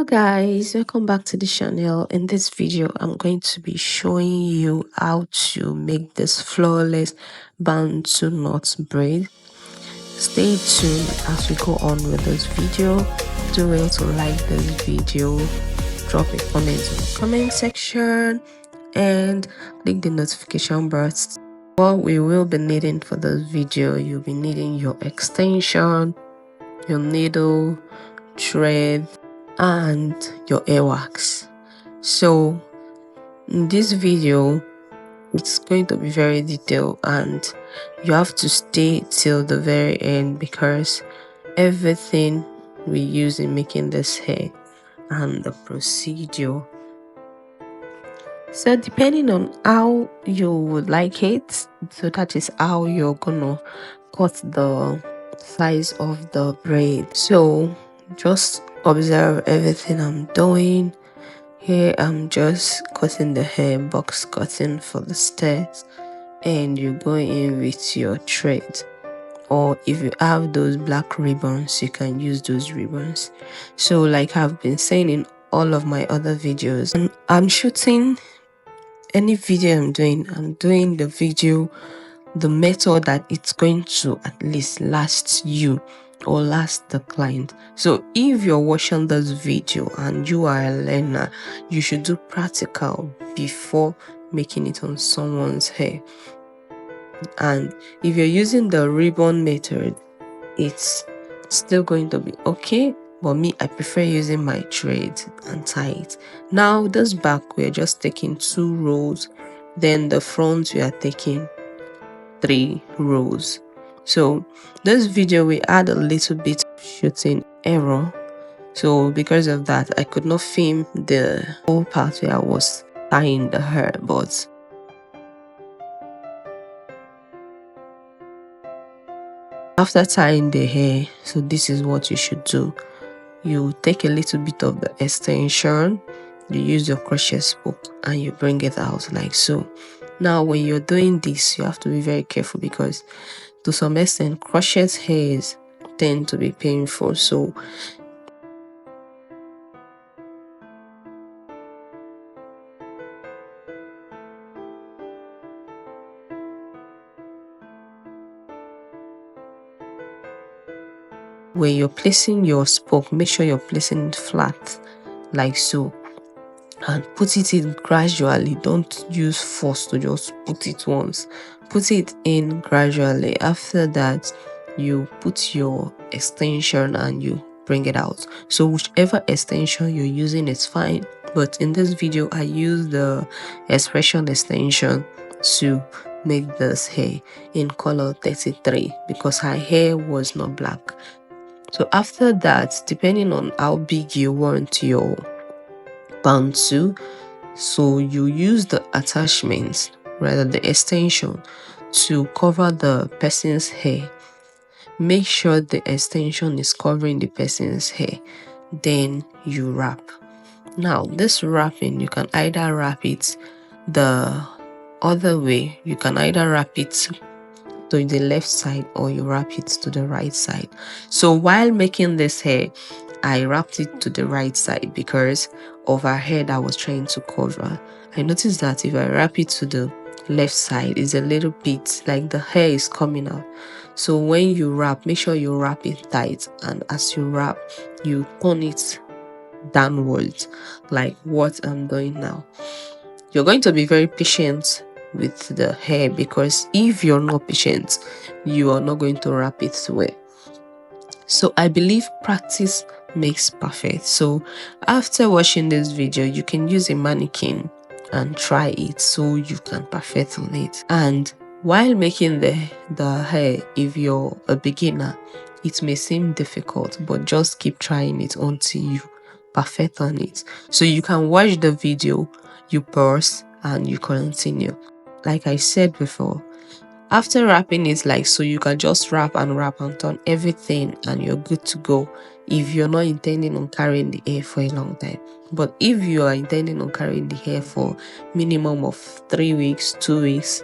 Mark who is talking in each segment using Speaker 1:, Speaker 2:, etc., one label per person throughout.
Speaker 1: Hello guys, welcome back to the channel. In this video I'm going to be showing you how to make this flawless Bantu knot braid. Stay tuned as we go on with this video. Do well to like this video, drop a comment in the comment section, and click the notification bell. What we will be needing for this video, you'll be needing your extension, your needle, thread, and your earwax. So in this video it's going to be very detailed and you have to stay till the very end because everything we use in making this hair and the procedure, so depending on how you would like it, so that is how you're gonna cut the size of the braid. So just observe everything I'm doing. Here I'm just cutting the hair, box cutting for the stairs, and you go in with your thread, or if you have those black ribbons you can use those ribbons. So like I've been saying in all of my other videos, and I'm shooting any video I'm doing the video the method that it's going to at least last you or last the client. So if you're watching this video and you are a learner, you should do practical before making it on someone's hair. And if you're using the ribbon method, it's still going to be okay, but me, I prefer using my thread and tie it. Now this back, we're just taking 2 rows, then the front we are taking 3 rows. So this video we had a little bit of shooting error, so because of that I could not film the whole part where I was tying the hair. But after tying the hair, so this is what you should do. You take a little bit of the extension, you use your crochet spoke and you bring it out like so. Now when you're doing this, you have to be very careful because to some extent crochet hairs tend to be painful. So when you're placing your spoke, make sure you're placing it flat like so and put it in gradually. Don't use force to just put it once, put it in gradually. After that you put your extension and you bring it out. So whichever extension you're using is fine, but in this video I use the Xpression extension to make this hair in color 33 because her hair was not black. So after that, depending on how big you want your Bantu, so you use the attachments, rather the extension, to cover the person's hair. Make sure the extension is covering the person's hair, then you wrap. Now this wrapping, you can either wrap it the other way, you can either wrap it to the left side or you wrap it to the right side. So while making this hair, I wrapped it to the right side because of her hair that I was trying to cover. I noticed that if I wrap it to the left side, it's a little bit like the hair is coming out. So when you wrap, make sure you wrap it tight, and as you wrap, you turn it downwards like what I'm doing now. You're going to be very patient with the hair because if you're not patient, you are not going to wrap it well. So I believe practice makes perfect. So after watching this video, you can use a mannequin and try it so you can perfect on it. And while making the hair, if you're a beginner, it may seem difficult, but just keep trying it until you perfect on it. So you can watch the video, you pause and you continue. Like I said before, after wrapping it like so, you can just wrap and turn everything and you're good to go if you're not intending on carrying the hair for a long time. But if you are intending on carrying the hair for minimum of 3 weeks, 2 weeks,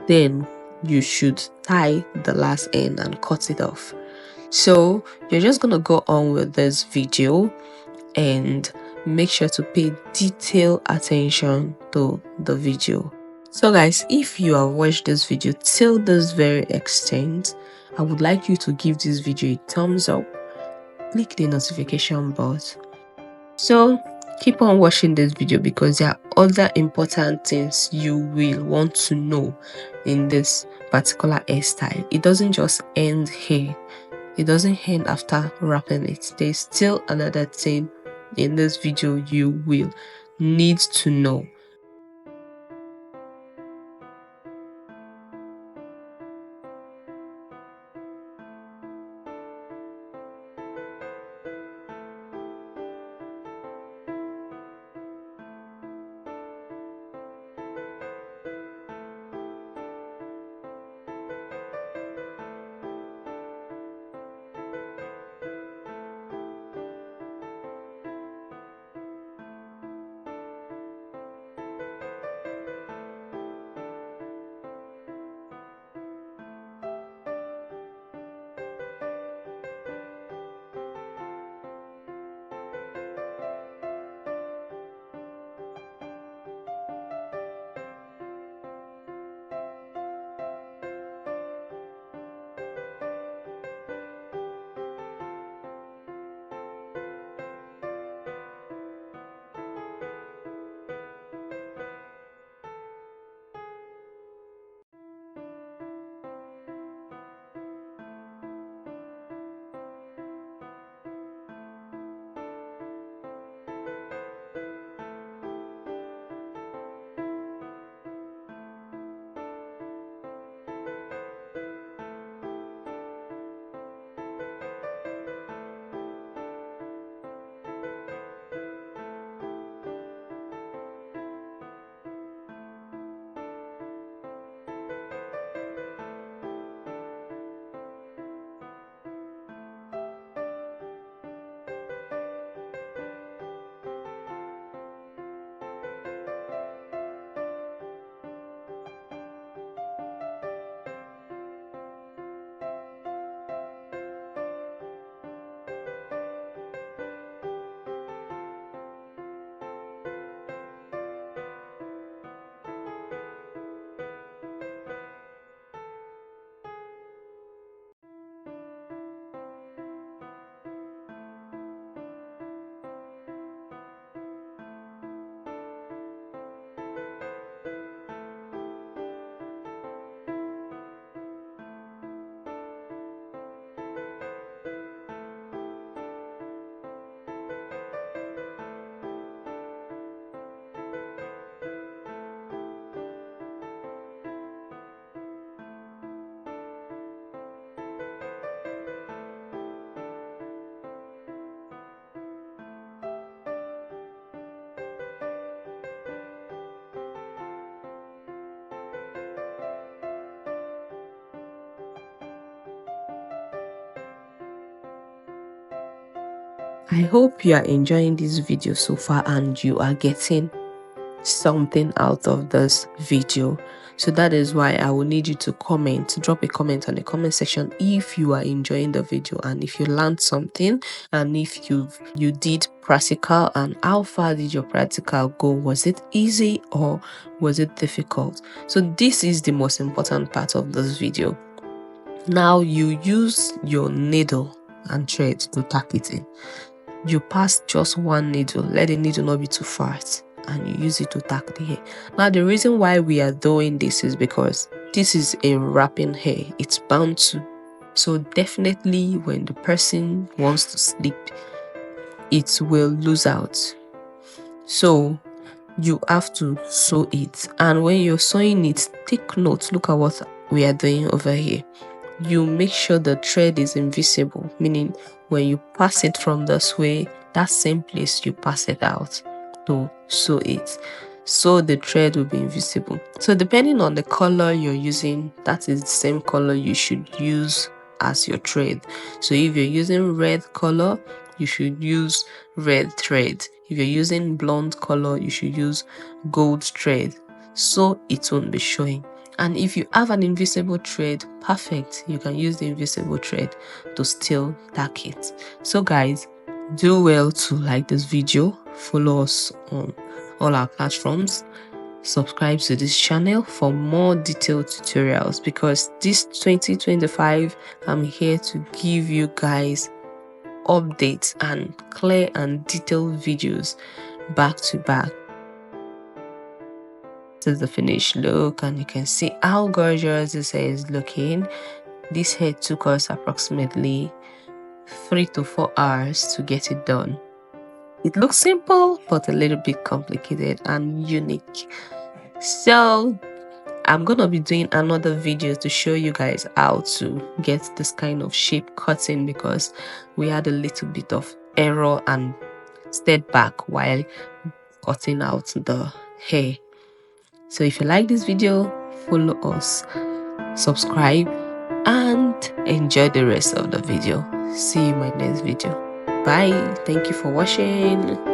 Speaker 1: then you should tie the last end and cut it off. So you're just gonna go on with this video and make sure to pay detailed attention to the video. So guys, if you have watched this video till this very extent, I would like you to give this video a thumbs up, click the notification bell. So keep on watching this video because there are other important things you will want to know in this particular hairstyle. It doesn't just end here. It doesn't end after wrapping it. There's still another thing in this video you will need to know. I hope you are enjoying this video so far and you are getting something out of this video. So that is why I will need you to drop a comment on the comment section if you are enjoying the video and if you learned something, and if you did practical and how far did your practical go. Was it easy or was it difficult? So this is the most important part of this video. Now you use your needle and thread to tack it in. You pass just one needle, let the needle not be too fast, and you use it to tack the hair. Now the reason why we are doing this is because this is a wrapping hair. It's Bantu, so definitely when the person wants to sleep, it will lose out. So you have to sew it, and when you're sewing it, take note. Look at what we are doing over here. You make sure the thread is invisible, meaning when you pass it from this way, that same place you pass it out to sew it, so the thread will be invisible. So depending on the color you're using, that is the same color you should use as your thread. So if you're using red color, you should use red thread. If you're using blonde color, you should use gold thread, so it won't be showing. And if you have an invisible thread, perfect, you can use the invisible thread to still tack it. So guys, Do well to like this video, follow us on all our platforms, subscribe to this channel for more detailed tutorials, because this 2025 I'm here to give you guys updates and clear and detailed videos back to back. This is the finished look, and you can see how gorgeous this hair is looking. This hair took us approximately 3 to 4 hours to get it done. It looks simple but a little bit complicated and unique. So I'm gonna be doing another video to show you guys how to get this kind of shape cutting, because we had a little bit of error and step back while cutting out the hair. So if you like this video, follow us, subscribe, and enjoy the rest of the video. See you in my next video. Bye. Thank you for watching.